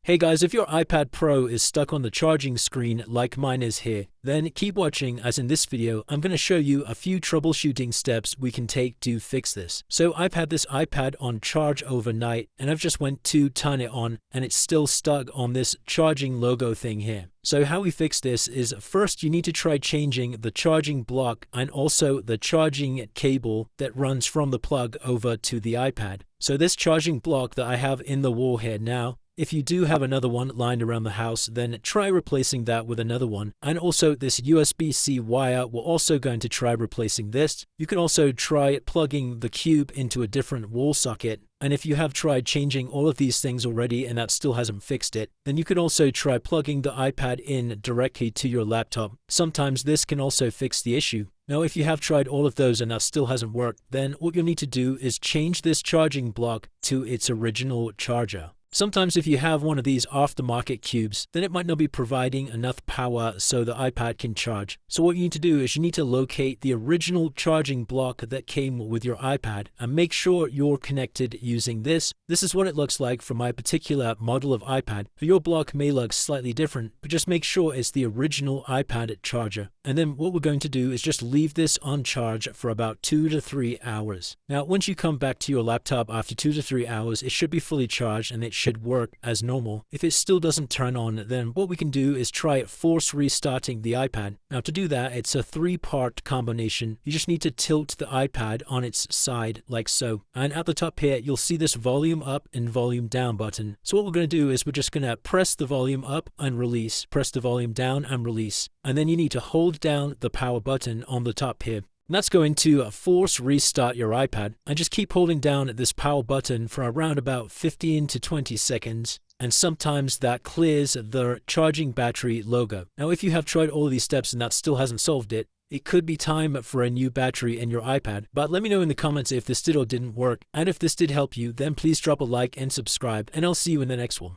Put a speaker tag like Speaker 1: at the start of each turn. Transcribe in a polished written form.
Speaker 1: Hey guys, if your iPad Pro is stuck on the charging screen like mine is here, then keep watching, as in this video I'm going to show you a few troubleshooting steps we can take to fix this. So I've had this iPad on charge overnight and I've just went to turn it on and it's still stuck on this charging logo thing here. So how we fix this is, first you need to try changing the charging block and also the charging cable that runs from the plug over to the iPad. So this charging block that I have in the wall here now, if you do have another one lying around the house, then try replacing that with another one. And also this USB-C wire, we're also going to try replacing this. You can also try plugging the cube into a different wall socket. And if you have tried changing all of these things already and that still hasn't fixed it, then you could also try plugging the iPad in directly to your laptop. Sometimes this can also fix the issue. Now, if you have tried all of those and that still hasn't worked, then what you'll need to do is change this charging block to its original charger. Sometimes if you have one of these aftermarket cubes, then it might not be providing enough power so the iPad can charge. So what you need to do is you need to locate the original charging block that came with your iPad and make sure you're connected using this. This is what it looks like for my particular model of iPad. For your block may look slightly different, but just make sure it's the original iPad charger. And then what we're going to do is just leave this on charge for about 2 to 3 hours. Now, once you come back to your laptop after 2 to 3 hours, it should be fully charged and it should work as normal. If it still doesn't turn on, then what we can do is try force restarting the iPad. Now, to do that, it's a 3-part combination. You just need to tilt the iPad on its side like so. And at the top here, you'll see this volume up and volume down button. So what we're going to do is we're just going to press the volume up and release, press the volume down and release. And then you need to hold down the power button on the top here. And that's going to force restart your iPad, and just keep holding down this power button for around about 15 to 20 seconds. And sometimes that clears the charging battery logo. Now, if you have tried all of these steps and that still hasn't solved it, it could be time for a new battery in your iPad. But let me know in the comments if this did or didn't work. And if this did help you, then please drop a like and subscribe, and I'll see you in the next one.